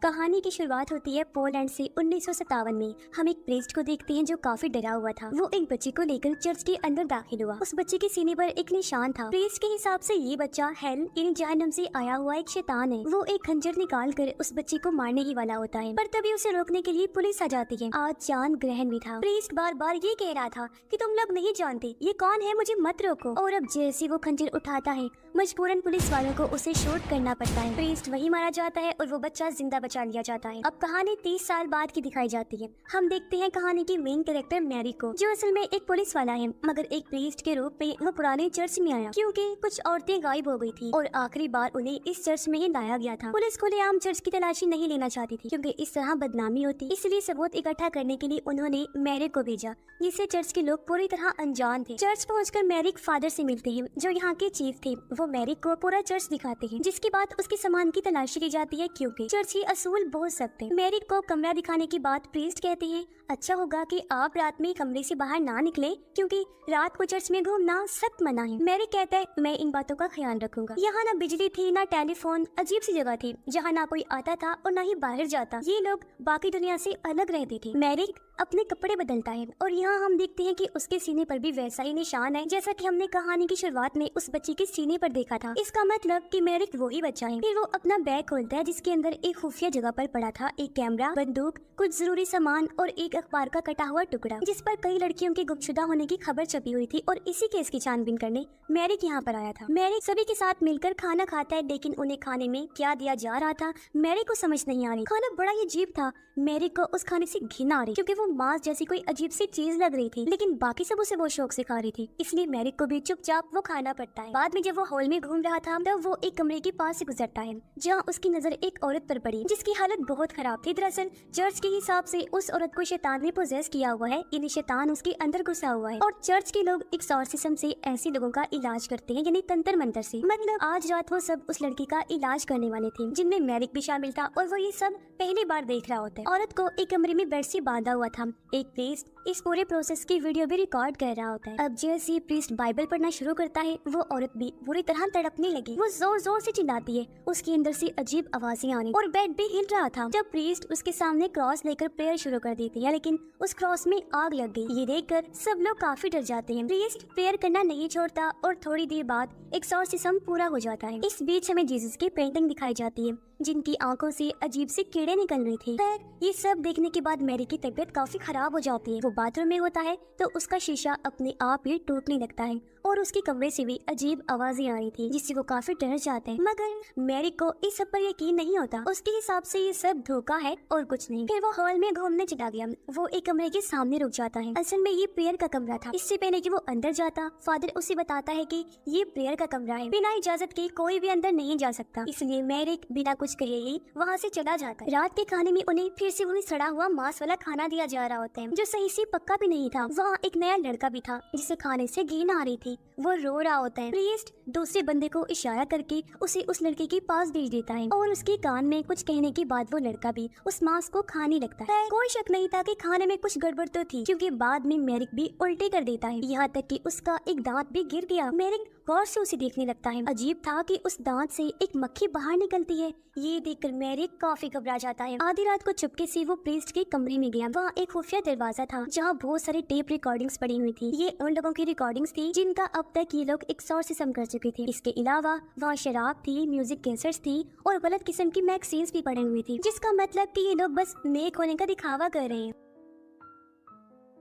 कहानी की शुरुआत होती है पोलैंड से 1957 में। हम एक प्रीस्ट को देखते हैं जो काफी डरा हुआ था। वो एक बच्चे को लेकर चर्च के अंदर दाखिल हुआ। उस बच्चे के सीने पर एक निशान था। प्रीस्ट के हिसाब से ये बच्चा हेल यानी जहन्नम से आया हुआ एक शैतान है। वो एक खंजर निकाल कर उस बच्चे को मारने ही वाला होता है, पर तभी उसे रोकने के लिए पुलिस आ जाती है। आज चांद ग्रहण भी था। प्रीस्ट बार बार ये कह रहा था कि तुम लोग नहीं जानते ये कौन है, मुझे मत रोको। और अब जैसे वो खंजर उठाता है, मजबूरन पुलिस वालों को उसे शूट करना पड़ता है। प्रीस्ट वही मारा जाता है और वो बच्चा जिंदा बचा लिया जाता है। अब कहानी 30 साल बाद की दिखाई जाती है। हम देखते हैं कहानी की मेन कैरेक्टर मैरी को, जो असल में एक पुलिस वाला है, मगर एक प्रीस्ट के रूप में वो पुराने चर्च में आया क्योंकि कुछ औरतें गायब हो गई थी और आखिरी बार उन्हें इस चर्च में ही लाया गया था। पुलिस खुलेआम चर्च की तलाशी नहीं लेना चाहती थी क्योंकि इस तरह बदनामी होती, इसलिए सबूत इकट्ठा करने के लिए उन्होंने मैरी को भेजा, जिससे चर्च के लोग पूरी तरह अनजान थे। चर्च पहुंचकर मैरी फादर से मिलते हैं जो यहाँ के चीफ थे। वो मैरी को पूरा चर्च दिखाते हैं, जिसके बाद उसके सामान की तलाशी ली जाती है क्योंकि चर्च के असूल बहुत सख्त हैं। मैरी को कमरा दिखाने के बाद प्रीस्ट कहते हैं अच्छा होगा कि आप रात में कमरे से बाहर ना निकले क्योंकि रात को चर्च में घूमना सख्त मना है। मैरी कहता है मैं इन बातों का ख्याल रखूंगा। यहाँ ना बिजली थी ना टेलीफोन, अजीब सी जगह थी जहाँ ना कोई आता था और ना ही बाहर जाता। ये लोग बाकी दुनिया से अलग रहते थे। मैरी अपने कपड़े बदलता है और यहाँ हम देखते हैं कि उसके सीने पर भी वैसा ही निशान है जैसा कि हमने कहानी की शुरुआत में उस बच्चे के सीने पर देखा था। इसका मतलब कि मैरिक वही बच्चा है। फिर वो अपना बैग खोलता है जिसके अंदर एक खुफिया जगह पर पड़ा था एक कैमरा, बंदूक, कुछ जरूरी सामान और एक अखबार का कटा हुआ टुकड़ा जिस पर कई लड़कियों के गुमशुदा होने की खबर छपी हुई थी। और इसी केस की छानबीन करने मैरिक यहाँ पर आया था। मैरिक सभी के साथ मिलकर खाना खाता है, लेकिन उन्हें खाने में क्या दिया जा रहा था मैरिक को समझ नहीं आ रही। खाना बड़ा ही अजीब था। मैरिक को उस खाने से घिन आ रही क्योंकि वो मांस जैसी कोई अजीब सी चीज लग रही थी, लेकिन बाकी सब उसे वो शौक से खा रही थी, इसलिए मैरिक को भी चुपचाप वो खाना पड़ता है। बाद में जब वो हॉल में घूम रहा था तब वो एक कमरे के पास से गुजरता है जहाँ उसकी नजर एक औरत पर पड़ी जिसकी हालत बहुत खराब थी। दरअसल चर्च के हिसाब से उस औरत को शैतान ने पोजेस किया हुआ है, यानी शैतान उसके अंदर घुसा हुआ है। और चर्च के लोग एक्सॉर्सिज्म से ऐसे लोगों का इलाज करते हैं, यानी तंत्र मंत्र से। मतलब आज रात वो सब उस लड़की का इलाज करने वाले थे जिनमें मैरिक भी शामिल था और वो ये सब पहली बार देख रहा होता है। औरत को एक कमरे में बेड से बांधा हुआ था। एक प्रीस्ट इस पूरे प्रोसेस की वीडियो भी रिकॉर्ड कर रहा होता है। अब जैसे प्रीस्ट बाइबल पढ़ना शुरू करता है वो औरत भी बुरी तरह तड़पने लगी। वो जोर जोर से चिल्लाती है, उसके अंदर से अजीब आवाजें आनी और बेड भी हिल रहा था। जब प्रीस्ट उसके सामने क्रॉस लेकर प्रेयर शुरू कर देती है, लेकिन उस क्रॉस में आग लग गई। ये देखकर सब लोग काफी डर जाते हैं। प्रीस्ट प्रेयर करना नहीं छोड़ता और थोड़ी देर बाद एक्सॉर्सिज्म पूरा हो जाता है। इस बीच हमें जीसस की पेंटिंग दिखाई जाती है जिनकी आंखों से अजीब से कीड़े निकल रहे थे। खैर ये सब देखने के बाद मैरी की तबीयत काफी खराब हो जाती है। वो बाथरूम में होता है तो उसका शीशा अपने आप ही टूटने लगता है और उसके कमरे से भी अजीब आवाजें आ रही थी जिससे वो काफी डर जाते हैं। मगर मैरी को इस सब पर यकीन नहीं होता। उसके हिसाब से ये सब धोखा है और कुछ नहीं। फिर वो हॉल में घूमने चला गया। वो एक कमरे के सामने रुक जाता है। असल में ये प्रेयर का कमरा था। इससे पहले कि वो अंदर जाता, फादर उसे बताता है कि ये प्रेयर का कमरा है, बिना इजाजत के कोई भी अंदर नहीं जा सकता। इसलिए मैरी बिना कुछ कहे ही वहाँ से चला जाता है। रात के खाने में उन्हें फिर से वही सड़ा हुआ मांस वाला खाना दिया जा रहा होता है जो सही से पक्का भी नहीं था। वहाँ एक नया लड़का भी था जिसे खाने से घिन आ रही थी। वो रो रहा होता है। प्रीस्ट दूसरे बंदे को इशारा करके उसे उस लड़के के पास भेज देता है और उसके कान में कुछ कहने के बाद वो लड़का भी उस मांस को खाने लगता है। कोई शक नहीं था कि खाने में कुछ गड़बड़ तो थी क्योंकि बाद में मैरिक भी उल्टी कर देता है, यहाँ तक कि उसका एक दांत भी गिर गया। मैरिक गौर से उसे देखने लगता है। अजीब था कि उस दांत से एक मक्खी बाहर निकलती है। ये देखकर मैरिक काफी घबरा जाता है। आधी रात को चुपके से वो प्रीस्ट के कमरे में गया। वहाँ एक खुफिया दरवाजा था जहाँ बहुत सारी टेप रिकॉर्डिंग्स पड़ी हुई थी। ये उन लोगों की रिकॉर्डिंग्स थी जिनका अब तक ये लोग एक्सॉर्सिज्म कर चुके थे। इसके अलावा वहाँ शराब थी, म्यूजिक कैसेट्स थी और गलत किस्म की मैगजीन्स भी पड़ी हुई थी, जिसका मतलब कि ये लोग बस नेक होने का दिखावा कर रहे हैं।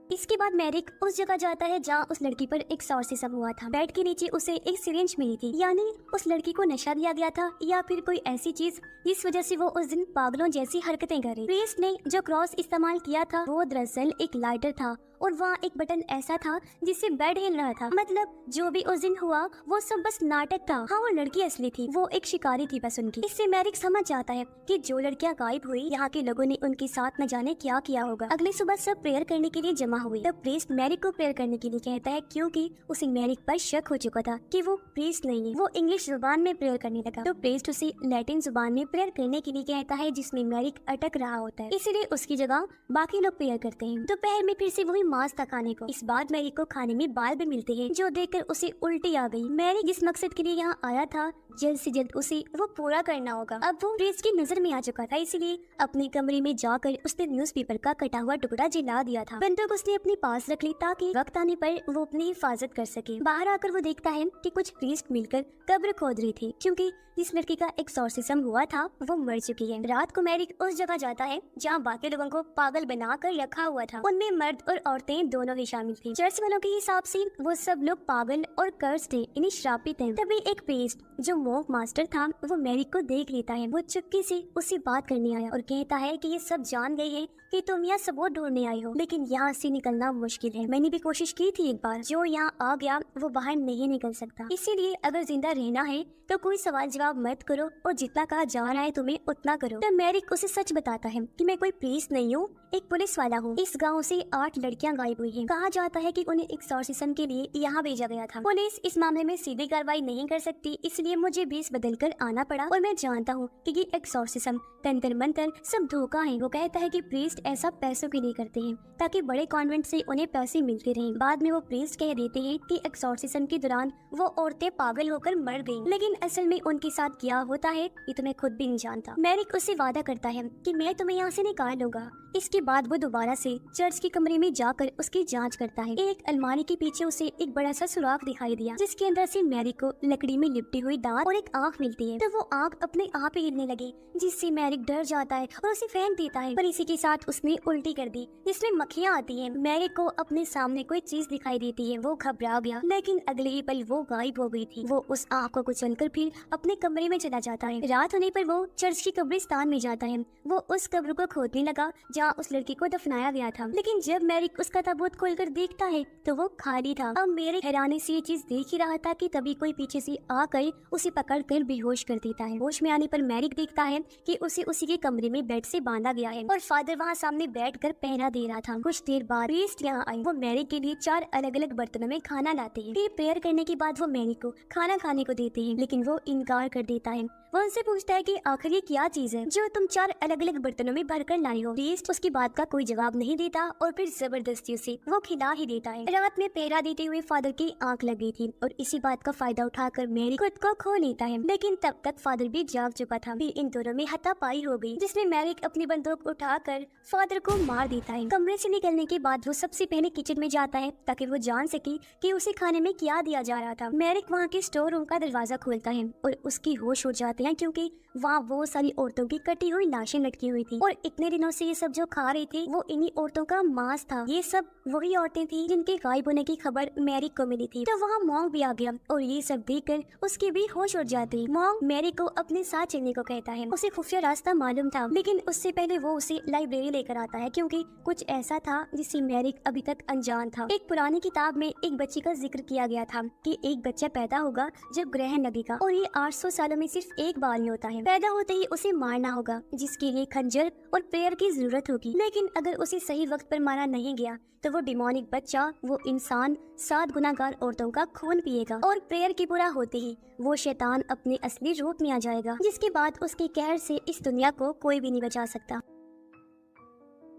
इसके बाद मैरिक उस जगह जाता है जहाँ उस लड़की पर एक्सॉर्सिज्म हुआ था। बेड के नीचे उसे एक सिरिंज मिली थी, यानी उस लड़की को नशा दिया गया था या फिर कोई ऐसी चीज जिस वजह से वो उस दिन पागलों जैसी हरकतें करे। प्रीस्ट ने जो क्रॉस इस्तेमाल किया था वो दरअसल एक लाइटर था और वहाँ एक बटन ऐसा था जिससे बेड हिल रहा था। मतलब जो भी उस दिन हुआ वो सब बस नाटक था। हाँ वो लड़की असली थी, वो एक शिकारी थी बस उनकी। इससे मैरिक समझ जाता है कि जो लड़कियां गायब हुई यहाँ के लोगों ने उनके साथ न जाने क्या किया होगा। अगली सुबह सब प्रेयर करने के लिए जमा हुई। तब प्रीस्ट मैरिक को प्रेयर करने के लिए कहता है क्योंकि उसे मैरिक पर शक हो चुका था कि वो प्रीस्ट नहीं है। वो इंग्लिश जुबान में प्रेयर करने लगा तो प्रीस्ट उसे लैटिन जुबान में प्रेयर करने के लिए कहता है जिसमें मैरिक अटक रहा होता है, इसीलिए उसकी जगह बाकी लोग प्रेयर करते हैं। दोपहर में फिर से वही मांस था खाने को। इस बार मैरी को खाने में बाल भी मिलते हैं, जो देखकर उसे उल्टी आ गई। मैरी जिस मकसद के लिए यहाँ आया था, जल्द से जल्द उसे वो पूरा करना होगा। अब वो प्रीस्ट की नजर में आ चुका था, इसलिए अपने कमरे में जाकर उसने न्यूज़पेपर का कटा हुआ टुकड़ा जला दिया था। बंदूक उसने अपने पास रख ली ताकि वक्त आने पर वो अपनी हिफाजत कर सके। बाहर आकर वो देखता है कि कुछ प्रीस्ट मिलकर कब्र खोद रही थी, क्योंकि जिस लड़की का एक्सॉर्सिज्म हुआ था वो मर चुकी है। रात को मैरी उस जगह जाता है जहाँ बाकी लोगों को पागल बनाकर रखा हुआ था। उनमें मर्द और औरतें दोनों ही शामिल थी। चर्च वालों के हिसाब से वो सब लोग पागल और कर्स थे, इन्हें श्रापित हैं। तभी एक प्रीस्ट जो मॉन्क मास्टर था वो मैरी को देख लेता है। वो चुपके से उससे बात करने आया और कहता है कि ये सब जान गए हैं कि तुम यहाँ सबूत ढूंढने आई हो, लेकिन यहाँ से निकलना मुश्किल है। मैंने भी कोशिश की थी एक बार, जो यहाँ आ गया वो बाहर नहीं निकल सकता। इसीलिए अगर जिंदा रहना है तो कोई सवाल जवाब मत करो और जितना कहा जा रहा है तुम्हें उतना करो। तो मैरिक उसे सच बताता है कि मैं कोई प्रीस्ट नहीं हूँ, एक पुलिस वाला हूँ। इस गांव से 8 लड़कियां गायब हुई हैं। कहा जाता है कि उन्हें एक्सॉर्सिज्म के लिए यहाँ भेजा गया था। पुलिस इस मामले में सीधी कार्रवाई नहीं कर सकती, इसलिए मुझे भेस बदल कर आना पड़ा। और मैं जानता हूँ कि ये एक्सॉर्सिज्म, तंत्र मंत्र सब धोखा है। वो कहता है कि प्रीस्ट ऐसा पैसों के लिए करते हैं ताकि बड़े कॉन्वेंट से उन्हें पैसे मिलते रहें। बाद में वो प्रीस्ट कह देते हैं कि एक्सॉर्सिज्म के दौरान वो औरतें पागल होकर मर गईं, लेकिन असल में उनके साथ क्या होता है ये तो मैं खुद भी नहीं जानता। मैरिक उससे वादा करता है कि मैं तुम्हें यहाँ से निकाल लूंगा। इसके बाद वो दोबारा से चर्च के कमरे में जाकर उसकी जांच करता है। एक अलमारी के पीछे उसे एक बड़ा सा सुराख दिखाई दिया, जिसके अंदर से मैरी को लकड़ी में लिपटी हुई दांत और एक आँख मिलती है। तो वो आँख अपने आप ही हिलने लगी, जिससे मैरिक डर जाता है और उसे फेंक देता है। पर इसी के साथ उसने उल्टी कर दी, जिसमें मक्खियाँ आती हैं। मैरिक को अपने सामने कोई चीज दिखाई देती है। वो घबरा गया, लेकिन अगले ही पल वो गायब हो गई थी। वो उस आँख को कुचलकर फिर अपने कमरे में चला जाता है। रात होने पर वो चर्च की कब्रिस्तान में जाता है। वो उस कब्र को खोदने लगा जहाँ उस लड़की को दफनाया गया था, लेकिन जब मैरिक उसका ताबूत खोलकर देखता है तो वो खाली था। अब मैरिक हैरानी से ये चीज देख ही रहा था कि तभी कोई पीछे से आकर उसे पकड़कर बेहोश कर देता है। होश में आने पर मैरिक देखता है कि उसे उसी के कमरे में बेड से बांधा गया है और फादर वहाँ सामने बैठकर पहरा दे रहा था। कुछ देर बाद प्रीस्ट यहाँ आई। वो मैरिक के लिए 4 अलग अलग बर्तनों में खाना लाते हैं। फिर प्रेयर करने के बाद वो मैरिक को खाना खाने को देते हैं, लेकिन वो इनकार कर देता है। वो उनसे पूछता है कि आखिर ये क्या चीज है जो तुम 4 अलग अलग बर्तनों में भरकर लाई हो। प्रीस्ट उसकी बात का कोई जवाब नहीं देता और फिर जबरदस्ती उसे वो खिला ही देता है। रात में पहरा देते हुए फादर की आंख लग गई थी और इसी बात का फायदा उठाकर मैरी खुद को खो लेता है, लेकिन तब तक फादर भी जाग चुका था। फिर इन दोनों में हाथापाई हो गई, जिसमें मैरिक अपनी बंदूक उठाकर फादर को मार देता है। कमरे से निकलने के बाद वो सबसे पहले किचन में जाता है ताकि वो जान सके कि उसे खाने में क्या दिया जा रहा था। मैरिक वहाँ के स्टोर रूम का दरवाजा खोलता है और उसकी होश हो जाते हैं, क्योंकि वहाँ वो सारी औरतों की कटी हुई लाशें लटकी हुई थी और इतने दिनों से ये सब जो खा रही थी वो इन्हीं औरतों का मांस था। ये सब वही औरतें थी जिनके गायब होने की खबर मैरिक को मिली थी। तो वहाँ मॉन्क भी आ गया और ये सब देखकर उसकी भी होश उड़ जाती। मॉन्क मैरिक को अपने साथ चलने को कहता है। उसे खुफिया रास्ता मालूम था, लेकिन उससे पहले वो उसे लाइब्रेरी लेकर आता है, क्योंकि कुछ ऐसा था जिससे मैरिक अभी तक अनजान था। एक पुरानी किताब में एक बच्ची का जिक्र किया गया था कि एक बच्चा पैदा होगा जब ग्रहण लगेगा और ये 800 सालों में सिर्फ एक बार ही होता है। पैदा होते ही उसे मारना होगा, जिसके लिए खंजर और प्रेयर की जरूरत होगी। लेकिन अगर उसे सही वक्त पर मारा नहीं गया तो वो डिमोनिक बच्चा, वो इंसान 7 गुनाहगार औरतों का खून पिएगा और प्रेयर की पूरा होते ही वो शैतान अपने असली रूप में आ जाएगा, जिसके बाद उसके कहर से इस दुनिया को कोई भी नहीं बचा सकता।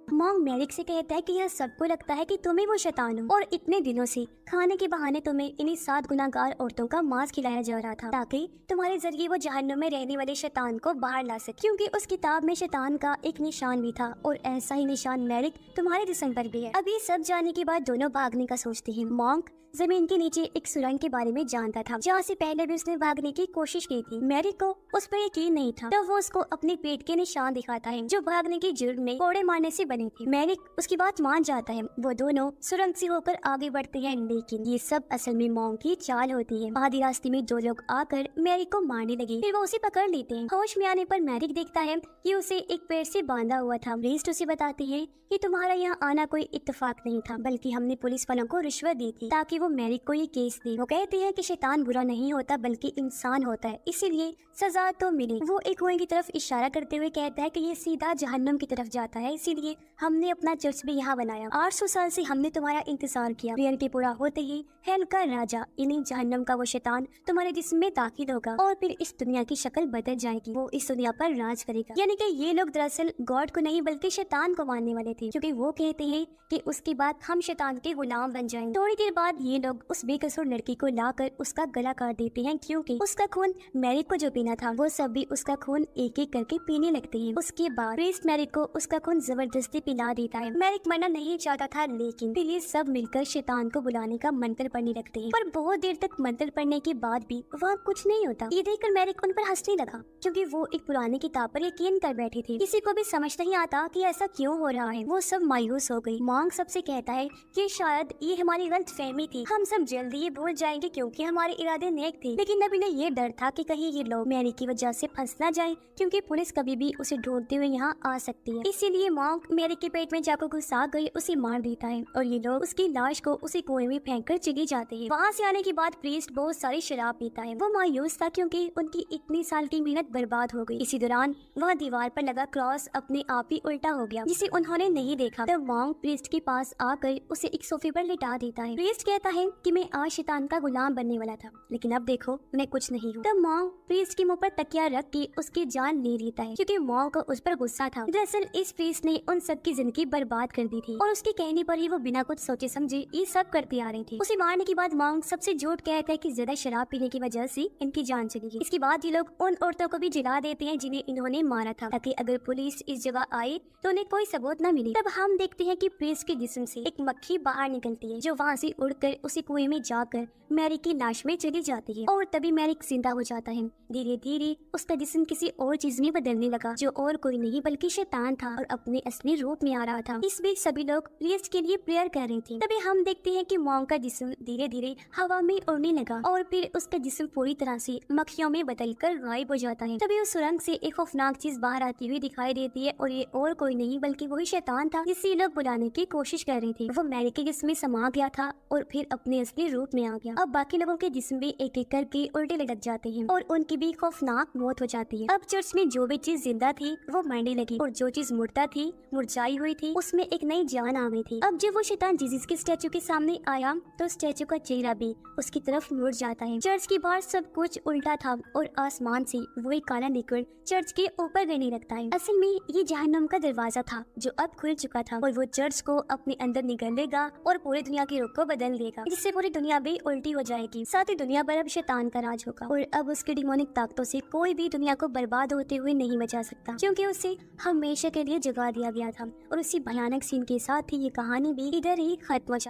मॉन्क मैरिक से कहता है कि यह सबको लगता है कि तुम्हें वो शैतान हो और इतने दिनों से खाने के बहाने तुम्हें इन्हीं 7 गुनाहगार औरतों का मांस खिलाया जा रहा था, ताकि तुम्हारे जरिए वो जहन्नुम में रहने वाले शैतान को बाहर ला सके। क्योंकि उस किताब में शैतान का एक निशान भी था और ऐसा ही निशान मैरिक तुम्हारे जिस्म पर भी है। अभी सब जानने के बाद दोनों भागने का सोचते हैं। मॉन्क जमीन के नीचे एक सुरंग के बारे में जानता था, जहाँ से पहले भी उसने भागने की कोशिश की थी। मैरिक को उस पर यकीन नहीं था, तो वो उसको अपने पेट के निशान दिखाता है जो भागने की जुर्म में कोड़े मारने से बने थे। मैरिक उसकी बात मान जाता है। वो दोनों सुरंग से होकर आगे बढ़ते हैं, लेकिन ये सब असल में मॉन्क की चाल होती है। आधी रास्ते में 2 लोग आकर मैरिक को मारने लगे, फिर वो उसे पकड़ लेते हैं। होश में आने पर मैरिक देखता है कि उसे एक पेड़ से बांधा हुआ था। प्रीस्ट उसे बताते हैं कि तुम्हारा यहाँ आना कोई इत्तेफाक नहीं था, बल्कि हमने पुलिस वालों को रिश्वत दी थी ताकि वो मैरी को ये केस दी। वो कहते हैं कि शैतान बुरा नहीं होता बल्कि इंसान होता है, इसीलिए सजा तो मिली। वो एक कुएं की तरफ इशारा करते हुए कहता है कि ये सीधा जहन्नम की तरफ जाता है, इसीलिए हमने अपना चर्च भी यहाँ बनाया। 800 साल से हमने तुम्हारा इंतजार किया। रियलिटी पूरा होते ही हेल का राजा यानी जहन्नम का वो शैतान तुम्हारे जिस्म में दाखिल होगा और फिर इस दुनिया की शक्ल बदल जाएगी। वो इस दुनिया पर राज करेगा। यानी कि ये लोग दरअसल गॉड को नहीं बल्कि शैतान को मानने वाले थे, क्योंकि वो कहते हैं कि उसके बाद हम शैतान के गुलाम बन जाएंगे। थोड़ी देर बाद ये लोग उस बेकसूर लड़की को लाकर उसका गला काट देते हैं, क्योंकि उसका खून मैरी को जो पीना था वो सब भी उसका खून एक एक करके पीने लगते हैं। उसके बाद प्रीस्ट मैरी को उसका खून जबरदस्ती पिला देता है। मैरिक मरना नहीं चाहता था, लेकिन फिर ये सब मिलकर शैतान को बुलाने का मंत्र पढ़ने लगते हैं। पर बहुत देर तक मंत्र पढ़ने के बाद भी वहाँ कुछ नहीं होता। ये देखकर मैरिक उन पर हंसने लगा, क्योंकि वो एक पुरानी किताब पर यकीन कर बैठे थे। किसी को भी समझ नहीं आता कि ऐसा क्यों हो रहा है। वो सब मायूस हो गई। मॉन्क सबसे कहता है कि शायद ये हमारी गलतफहमी थी, हम सब जल्दी ये भूल जाएंगे क्योंकि हमारे इरादे नेक थे। लेकिन अब इन्हें ये डर था कि कहीं ये लोग मैरी की वजह से फंस ना जाए, क्योंकि पुलिस कभी भी उसे ढूंढते हुए यहाँ आ सकती है। इसीलिए मॉन्क मैरी के पेट में जाकर घुसा गई उसे मार देता है और ये लोग उसकी लाश को उसी कुएं में फेंक कर चले जाते हैं। वहाँ से आने के बाद प्रीस्ट बहुत सारी शराब पीता है। वो मायूस था क्योंकि उनकी इतनी साल की मेहनत बर्बाद हो गई। इसी दौरान वह दीवार पर लगा क्रॉस अपने आप ही उल्टा हो गया, जिसे उन्होंने नहीं देखा। तब मॉन्क प्रीस्ट के पास आकर उसे एक सोफे पर लिटा देता है। प्रीस्ट कहता है कि मैं आज शैतान का गुलाम बनने वाला था, लेकिन अब देखो मैं कुछ नहीं हूँ। तब मॉन्क प्रीस्ट के मुंह पर तकिया रख के उसकी जान ले लेता है, क्योंकि मॉन्क को उस पर गुस्सा था। दरअसल इस प्रीस्ट ने उन सब की जिंदगी बर्बाद कर दी थी और उसके कहने पर ही वो बिना कुछ सोचे समझे ये सब करती आ रही थी। उसे मारने के बाद मॉन्क सबसे झूठ कहता है कि ज्यादा शराब पीने की वजह से इनकी जान चली गई। इसके बाद ये लोग उन औरतों को भी जला देते हैं जिन्हें इन्होंने मारा था, ताकि अगर पुलिस इस जगह आए तो उन्हें कोई सबूत न मिले। तब हम देखते हैं कि प्रीस्ट के जिस्म से एक मक्खी बाहर निकलती है, जो वहाँ से उड़कर उसी कुएं में जाकर मैरी की लाश में चली जाती है और तभी मैरिक जिंदा हो जाता है। धीरे धीरे उसका जिस्म किसी और चीज में बदलने लगा, जो और कोई नहीं बल्कि शैतान था और अपने असली रूप में आ रहा था। इस बीच सभी लोग प्रीस्ट के लिए प्रेयर कर रहे थे। तभी हम देखते हैं कि मॉन्क का जिस्म धीरे धीरे हवा में उड़ने लगा और फिर उसका जिस्म पूरी तरह से मक्खियों में बदलकर गायब हो जाता है। तभी उस सुरंग से एक खौफनाक चीज बाहर आती हुई दिखाई देती है और ये और कोई नहीं बल्कि वही शैतान था जिसे लोग बुलाने की कोशिश कर रहे थे। वो मैरी के जिस्म में समा गया था और फिर अपने असली रूप में आ गया। अब बाकी लोगों के जिस्म भी एक एक करके उल्टे लटक जाते हैं और उनकी भी खौफनाक मौत हो जाती है। अब चर्च में जो भी चीज जिंदा थी वो मरने लगी और जो चीज मुर्दा थी, मुरझाई हुई थी, उसमें एक नई जान आ गई थी। अब जब वो शैतान जीसस के स्टैचू के सामने आया तो स्टैचू का चेहरा भी उसकी तरफ मुड़ जाता है। चर्च के बाहर सब कुछ उल्टा था और आसमान से वही काला निकल चर्च के ऊपर गिरने लगता है। असल में ये जहन्नम का दरवाजा था जो अब खुल चुका था और वो चर्च को अपने अंदर निगल लेगा और पूरी दुनिया के रुख को बदल देगा, जिससे पूरी दुनिया भी उल्टी हो जाएगी। साथ ही दुनिया पर अब शैतान का राज होगा और अब उसकी डिमोनिक ताकतों से कोई भी दुनिया को बर्बाद होते हुए नहीं बचा सकता, क्योंकि उसे हमेशा के लिए जगा दिया गया था। और उसी भयानक सीन के साथ ही ये कहानी भी इधर ही खत्म हो जाती है।